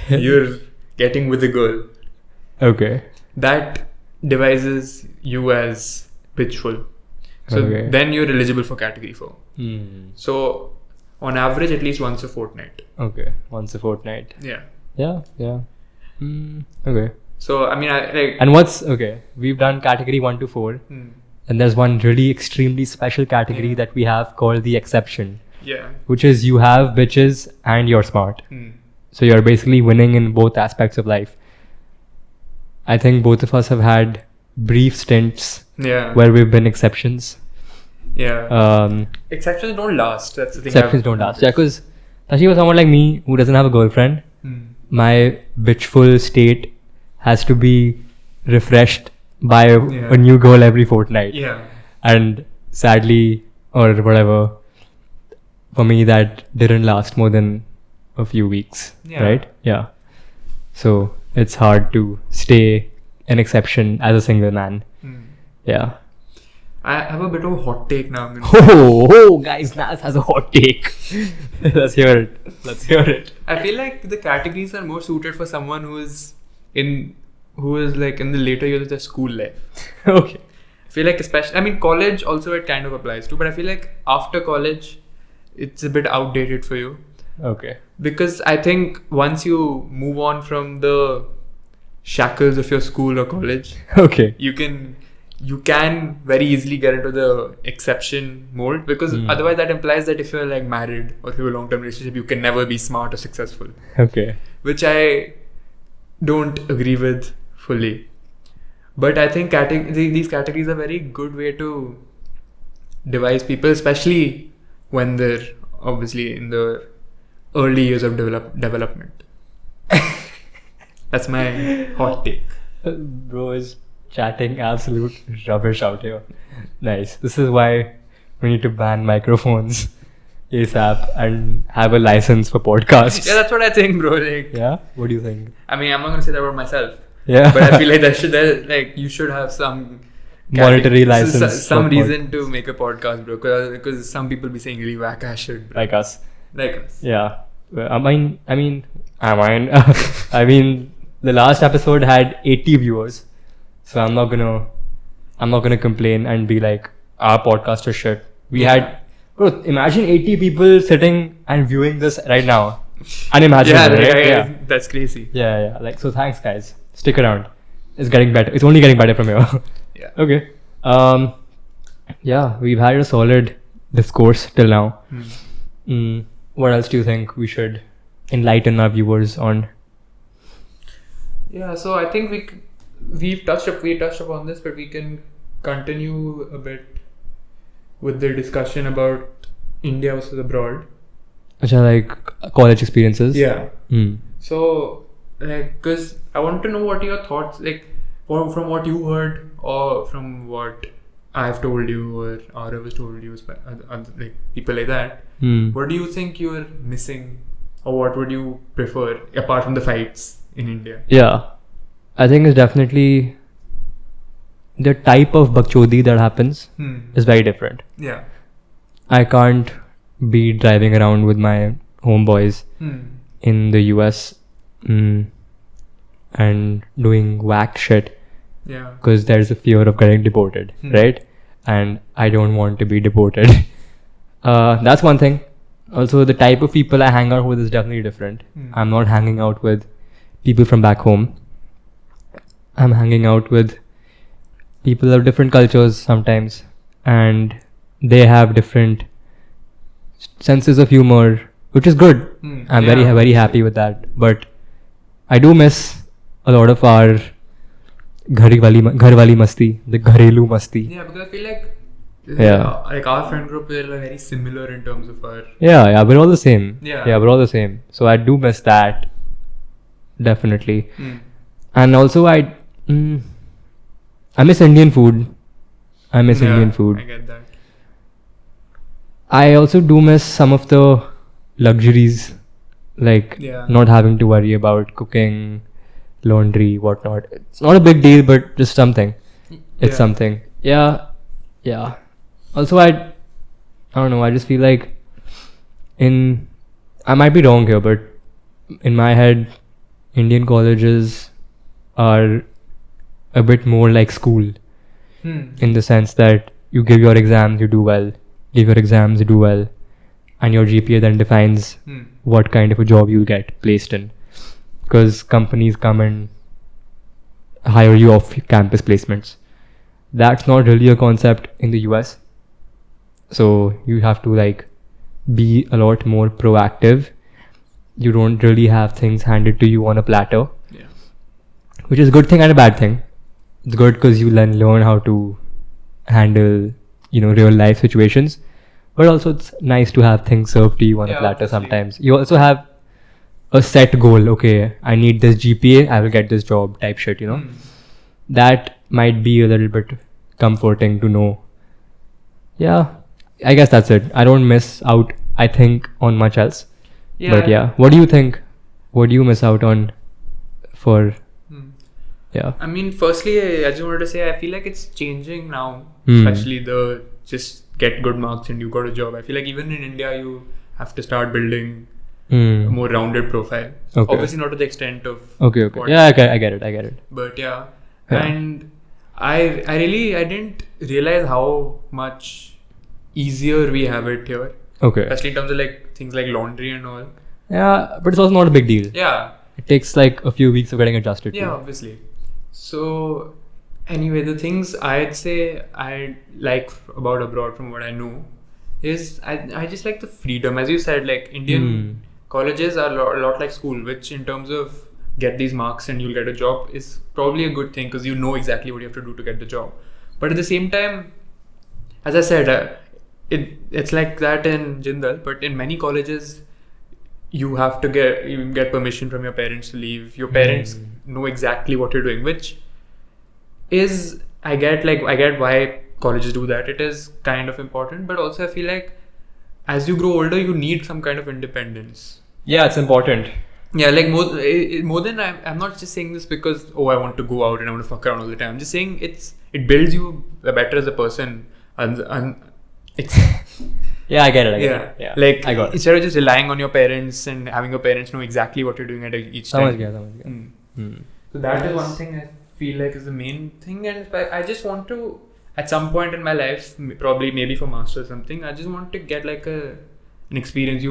you're getting with a girl, Okay. that devises you as bitchful. So Okay. then you're eligible for category 4. Hmm. So on average, at least once a fortnight. Okay. Once a fortnight. Yeah. Yeah. Yeah. Okay. So I mean, I like. And what's okay? We've done category 1 to 4, Hmm. and there's one really extremely special category Yeah. that we have called the exception, Yeah. which is you have bitches and you're smart. Hmm. So you're basically winning in both aspects of life. I think both of us have had brief stints Yeah. where we've been exceptions. Yeah. Exceptions don't last. That's the thing. Exceptions don't last. Yeah, because especially for someone like me who doesn't have a girlfriend, Hmm. my bitchful state has to be refreshed by Yeah. a new girl every fortnight. Yeah. And sadly, or whatever, for me that didn't last more than a few weeks. Yeah. Right? Yeah. So it's hard to stay an exception as a single man. Hmm. Yeah. I have a bit of a hot take now. Oh, guys, Naz has a hot take. Let's hear it. Let's hear it. I feel like the categories are more suited for someone who is like in the later years of their school life. Okay. I feel like especially, I mean, college also it kind of applies to, but I feel like after college, it's a bit outdated for you. Okay. Because I think once you move on from the shackles of your school or college, Okay. you can very easily get into the exception mold, because otherwise that implies that if you're like married or if you have a long-term relationship, you can never be smart or successful, Okay. which I don't agree with fully. But I think these categories are a very good way to devise people, especially when they're obviously in the early years of development. That's my hot take. Bro is chatting absolute rubbish out here. Nice. This is why we need to ban microphones ASAP and have a license for podcasts. Yeah, that's what I think, bro. Like, Yeah? What do you think? I mean, I'm not gonna say that about myself, Yeah. but I feel like you should have some Monetary license some for reason to make a podcast, bro. Because some people be saying really whack ass shit, bro. Like us. Like us. Yeah. I mean, the last episode had 80 viewers, so I'm not gonna complain and be like our podcast is shit. We had, bro, imagine 80 people sitting and viewing this right now. Unimaginable, right? Yeah. That's crazy. Yeah. Like, so thanks, guys. Stick around. It's getting better. It's only getting better from here. Yeah. Okay. Yeah, we've had a solid discourse till now. What else do you think we should enlighten our viewers on? Yeah, so I think we touched upon this, but we can continue a bit with the discussion about India versus abroad. Achha, like college experiences? Yeah. Mm. So, like, because I want to know what your thoughts, like, from what you heard or from what I've told you or Arav has told you, like people like that. What do you think you're missing, or what would you prefer apart from the fights in India? Yeah, I think it's definitely the type of bakchodi that happens is very different. Yeah. I can't be driving around with my homeboys in the US and doing whack shit. Yeah. Because there's a fear of getting deported, right? And I don't want to be deported. That's one thing. Also, the type of people I hang out with is definitely different. I'm not hanging out with people from back home. I'm hanging out with people of different cultures sometimes, and they have different senses of humor, which is good. I'm very happy with that. But I do miss a lot of our ghar wali masti, the gharelu masti. Yeah, because I feel like Yeah. like our friend group, we're like very similar in terms of our Yeah, we're all the same. Yeah. We're all the same. So I do miss that, definitely. And also I miss Indian food. I miss Indian food. I get that. I also do miss some of the luxuries, like not having to worry about cooking, laundry, whatnot. It's not a big deal, but just something. it's something. Yeah. Also, I don't know. I just feel like I might be wrong here, but in my head, Indian colleges are a bit more like school in the sense that you give your exams, you do well. Give your exams, you do well, and your GPA then defines what kind of a job you'll get placed in. Because companies come and hire you off campus placements. That's not really a concept in the US. So you have to like be a lot more proactive. You don't really have things handed to you on a platter. Yeah. Which is a good thing and a bad thing. It's good because you learn how to handle, real life situations. But also it's nice to have things served to you on a platter obviously. sometimes. You also have a set goal. Okay, I need this GPA, I will get this job type shit, That might be a little bit comforting to know. Yeah, I guess that's it. I don't miss out, I think, on much else. But yeah, what do you think? What do you miss out on for... Yeah. I mean, firstly, I just wanted to say, I feel like it's changing now, especially the just get good marks and you got a job. I feel like even in India, you have to start building a more rounded profile. Okay. Obviously, not to the extent of. Okay. Yeah, I get it. But yeah. And I didn't realize how much easier we have it here. Okay. Especially in terms of like things like laundry and all. Yeah, but it's also not a big deal. Yeah. It takes like a few weeks of getting adjusted to. Yeah, obviously. So, anyway, the things I'd say I like about abroad from what I know is I just like the freedom. As you said, like Indian colleges are a lot like school, which in terms of get these marks and you'll get a job is probably a good thing because you know exactly what you have to do to get the job. But at the same time, as I said, it's like that in Jindal, but in many colleges, you have to get permission from your parents to leave. Your parents know exactly what you're doing, which is I get why colleges do that. It is kind of important, but also I feel like as you grow older, you need some kind of independence. Yeah, it's important. Yeah, like more than I'm not just saying this because I want to go out and I want to fuck around all the time. I'm just saying it builds you better as a person, and it's. Yeah, I get it. Yeah. Like, I got it. Instead of just relying on your parents and having your parents know exactly what you're doing at each time. So that is one thing I feel like is the main thing, and I just want to, at some point in my life, probably maybe for master or something, I just want to get like an experience.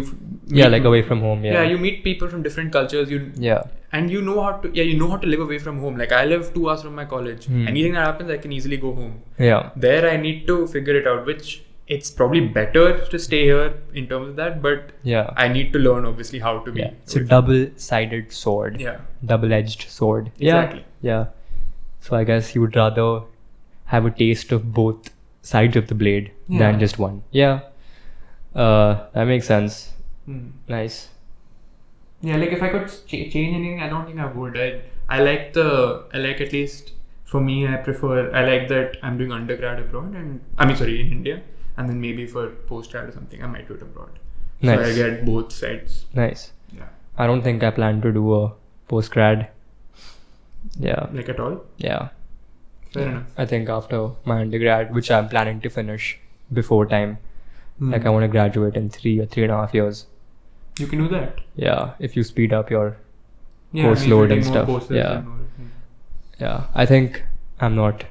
Like away from home. Yeah. Yeah, you meet people from different cultures. And you know how to live away from home. Like I live 2 hours from my college. Anything that happens, I can easily go home. Yeah. There I need to figure it out, which it's probably better to stay here in terms of that, but I need to learn obviously how to be. It's a double-sided sword. Yeah. Double-edged sword. Exactly. Yeah. So I guess you would rather have a taste of both sides of the blade than just one. Yeah. That makes sense. Nice. Yeah, like if I could change anything, I don't think I would. I like at least for me, I like that I'm doing undergrad abroad in India. And then maybe for post-grad or something, I might do it abroad. Nice. So I get both sides. Nice. Yeah. I don't think I plan to do a post-grad. Yeah. Like at all? Yeah. Fair enough. I think after my undergrad, which I'm planning to finish before time, like I want to graduate in 3 or 3.5 years. You can do that. Yeah. If you speed up your course load and stuff. Yeah. I think I'm not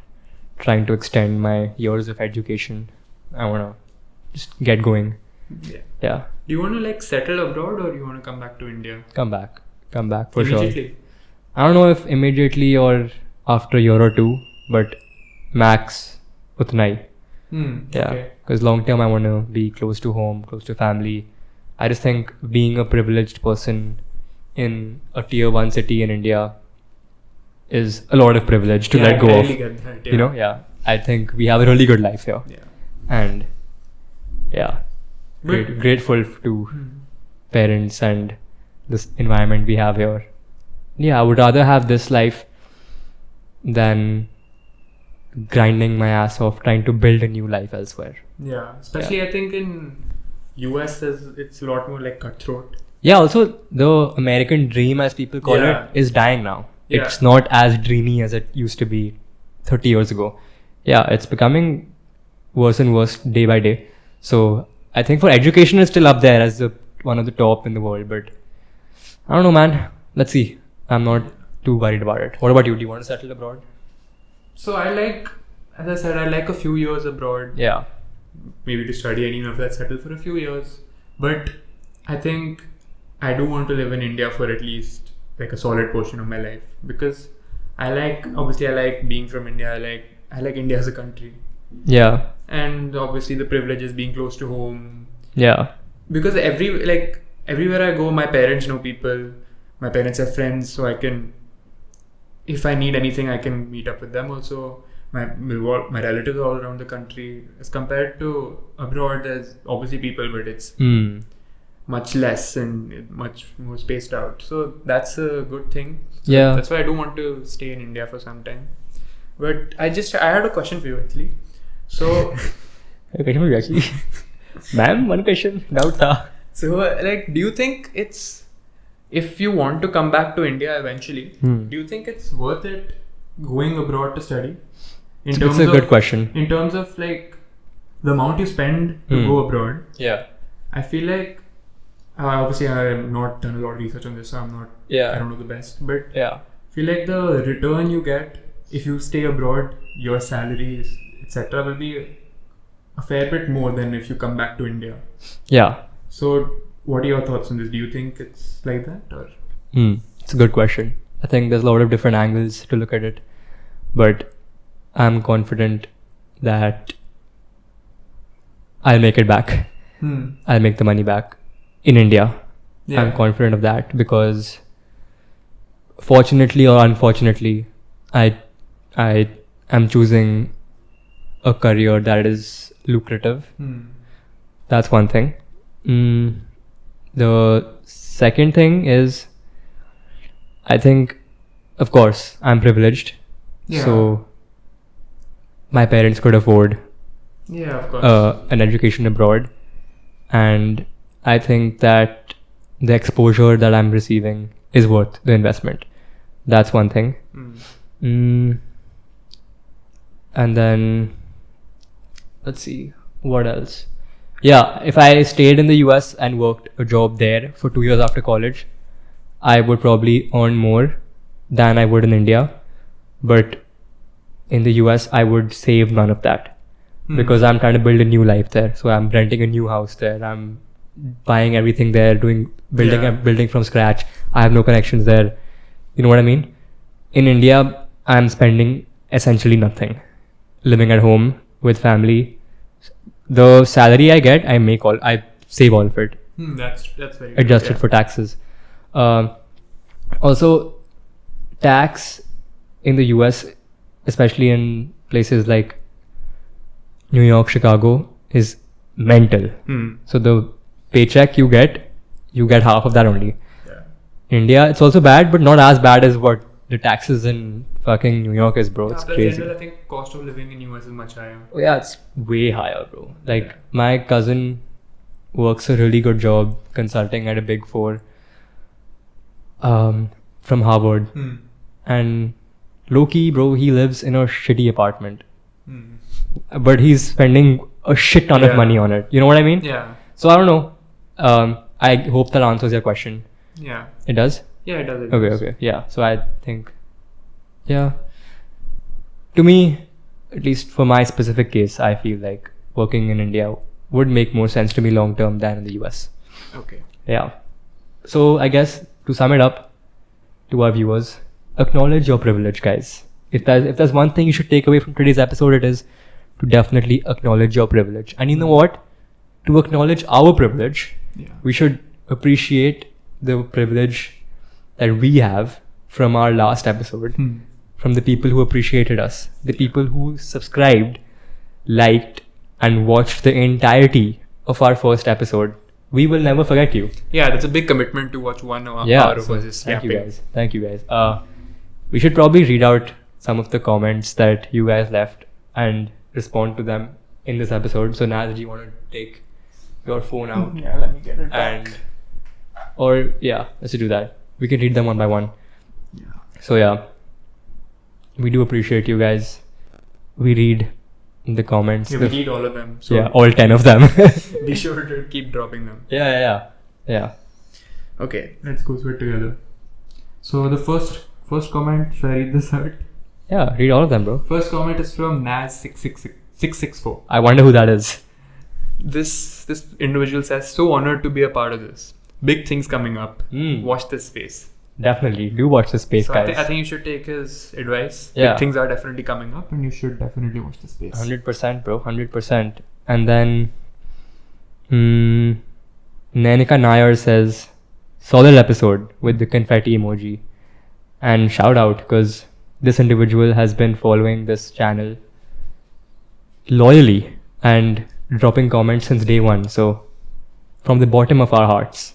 trying to extend my years of education. I want to just get going. Yeah. Do you want to like settle abroad or you want to come back to India? Come back for Immediately? sure. I don't know if immediately or after a year or two, but max utna hi. Yeah. Because long term I want to be close to home, close to family. I just think being a privileged person in a tier 1 city in India is a lot of privilege to let go of. Get that, I think we have a really good life here. Yeah. And grateful to parents and this environment we have here. Yeah, I would rather have this life than grinding my ass off trying to build a new life elsewhere. Yeah, especially I think in US it's a lot more like cutthroat. Yeah, also the American dream, as people call it, is dying now. Yeah. It's not as dreamy as it used to be 30 years ago. yeah, it's becoming worse and worse day by day. So I think for education it's still up there as one of the top in the world, but I don't know, man. Let's see. I'm not too worried about it. What about you? Do you want to settle abroad? So as I said, I like a few years abroad. Yeah. Maybe to study and if I settle for a few years. But I think I do want to live in India for at least like a solid portion of my life, because I like being from India. I like India as a country. Yeah. And obviously the privilege is being close to home. Yeah. Because everywhere I go, my parents know people. My parents have friends, so I can, if I need anything, I can meet up with them also. My relatives all around the country. As compared to abroad, there's obviously people, but it's much less and much more spaced out. So that's a good thing. So Yeah. That's why I do want to stay in India for some time. But I had a question for you actually. So, Actually, ma'am, one question. Doubt tha. so do you think if you want to come back to India eventually, do you think it's worth it going abroad to study? It's a good question. In terms of like the amount you spend to go abroad, Yeah. I feel like obviously I have not done a lot of research on this, so I don't know the best, but Yeah. I feel like the return you get if you stay abroad, your salaries, etc., will be a fair bit more than if you come back to India. Yeah. So, what are your thoughts on this? Do you think it's like that, or? It's a good question. I think there's a lot of different angles to look at it, but I'm confident that I'll make it back. I'll make the money back in India. Yeah. I'm confident of that because, fortunately or unfortunately, I am choosing a career that is lucrative. That's one thing. The second thing is, I think, of course, I'm privileged. Yeah. So my parents could afford Yeah, of course. an education abroad. And I think that the exposure that I'm receiving is worth the investment. That's one thing. And then, let's see, what else? Yeah, if I stayed in the US and worked a job there for 2 years after college, I would probably earn more than I would in India. But in the US, I would save none of that because I'm trying to build a new life there. So I'm renting a new house there. I'm buying everything there, building from scratch. I have no connections there. You know what I mean? In India, I'm spending essentially nothing. Living at home with family. The salary I get, I save all of it. That's very good. Adjusted for taxes. Also, tax in the US, especially in places like New York, Chicago, is mental. So the paycheck you get half of that only. Yeah. India, it's also bad, but not as bad as what the taxes in fucking New York is, bro. It's crazy. I think cost of living in US is much higher. Oh yeah, it's way higher, bro. Like, my cousin works a really good job consulting at a Big Four from Harvard. And low-key, bro, he lives in a shitty apartment. But he's spending a shit ton of money on it. You know what I mean? Yeah. So I don't know. I hope that answers your question. Yeah. It does? Yeah, it does. Okay. Yeah. So I think, yeah. To me, at least for my specific case, I feel like working in India would make more sense to me long term than in the US. Okay. Yeah. So I guess to sum it up to our viewers, acknowledge your privilege, guys. If there's one thing you should take away from today's episode, it is to definitely acknowledge your privilege. And you know what? To acknowledge our privilege, we should appreciate the privilege that we have from our last episode, from the people who appreciated us, the people who subscribed, liked, and watched the entirety of our first episode. We will never forget you. Yeah, that's a big commitment to watch 1 hour of us. Thank you guys. We should probably read out some of the comments that you guys left and respond to them in this episode. So Naz, do you want to take your phone out? Yeah, let me get it back. Let's do that. We can read them one by one. Yeah. So yeah, we do appreciate you guys. We read the comments. Yeah, we read all of them. So Yeah, all 10 of them. be sure to keep dropping them. Yeah. Okay, let's go through it together. So the first comment, should I read this out? Yeah, read all of them, bro. First comment is from Naz664. I wonder who that is. This individual says, so honored to be a part of this. Big things coming up. Watch this space. Definitely. Do watch the space, So guys. I think you should take his advice. Yeah. Big things are definitely coming up and you should definitely watch the space. 100%, bro. 100%. And then Nanika Nair says, solid episode with the confetti emoji. And shout out because this individual has been following this channel loyally and dropping comments since day one. So from the bottom of our hearts,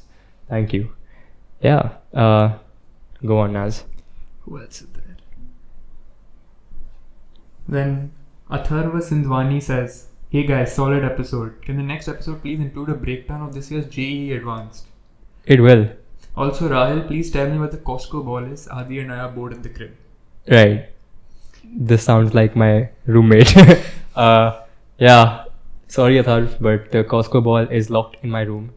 thank you. Yeah. Go on, Naz. Who else is there? Then Atharva Sindhwani says, hey guys, solid episode. Can the next episode please include a breakdown of this year's JEE Advanced? It will. Also, Rahil, please tell me what the Costco ball is. Adi and I are bored in the crib. Right. This sounds like my roommate. Yeah. Sorry, Atharv, but the Costco ball is locked in my room.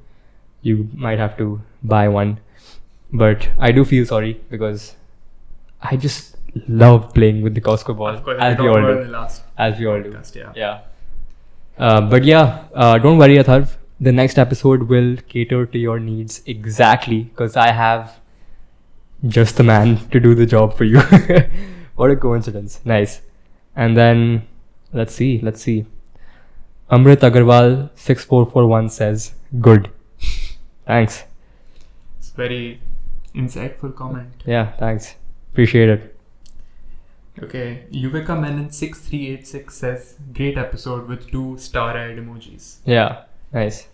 You might have to buy one. But I do feel sorry because I just love playing with the Costco ball. Of course, as we all in the do. last As we all do. podcast, Yeah. But yeah, don't worry, Atharv. The next episode will cater to your needs exactly because I have just the man to do the job for you. What a coincidence. Nice. And then let's see. Amrit Agarwal 6441 says, good. Thanks. It's very insightful comment. Yeah, thanks. Appreciate it. Okay, Yuvika Menon 6386 says, great episode with 2 star-eyed emojis. Yeah, nice.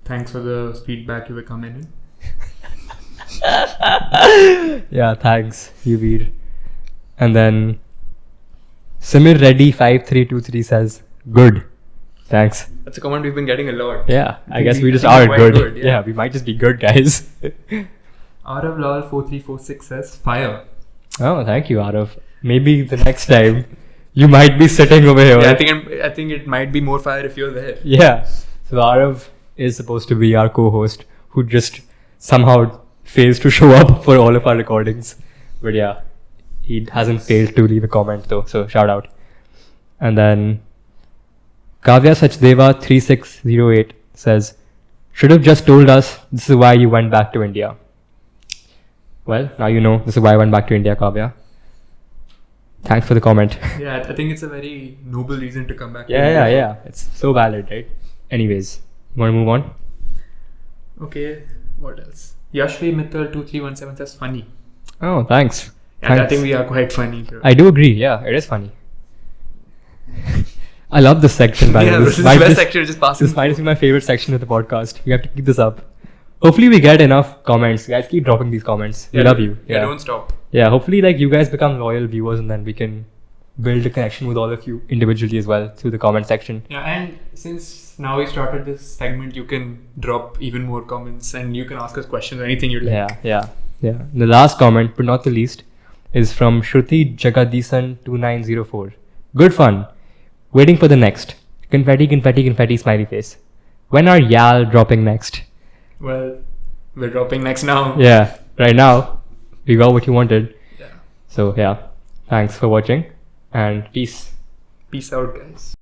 Thanks for the feedback, Yuvika Menon. Yeah, thanks, Yuvir. And then Samir Reddy 5323 says, good. Thanks. That's a comment we've been getting a lot. Yeah, I guess we just I are think we're quite good. good, Yeah, we might just be good, guys. Arav Lal 4346 says, fire. Oh, thank you, Arav. Maybe the next time you might be sitting over here. Yeah, I think it might be more fire if you're there. Yeah. So Arav is supposed to be our co-host who just somehow fails to show up for all of our recordings. But yeah, he hasn't failed to leave a comment though. So shout out. And then Kavya Sachdeva 3608 says, should have just told us this is why you went back to India. Well, now you know this is why I went back to India, Kavya. Thanks for the comment. Yeah, I think it's a very noble reason to come back. Yeah. It's so valid, right? Anyways, you want to move on? Okay, what else? Yashvi Mittal 2317 says, funny. Oh, thanks. Yeah, I think we are quite funny, bro. I do agree. Yeah, it is funny. I love this section, by the Yeah, way. this is the best section, just passing. This might just be my favorite section of the podcast. We have to keep this up. Hopefully we get enough comments. Guys, keep dropping these comments. We love you. Yeah, don't stop. Yeah, hopefully like you guys become loyal viewers and then we can build a connection with all of you individually as well through the comment section. Yeah, and since now we started this segment, you can drop even more comments and you can ask us questions, anything you'd like. Yeah. The last comment, but not the least, is from Shruti Jagadisan 2904. Good fun. Waiting for the next. Confetti, smiley face. When are y'all dropping next? Well, we're dropping next now. Yeah, right now. We got what you wanted. Yeah. So yeah, thanks for watching and peace. Peace out, guys.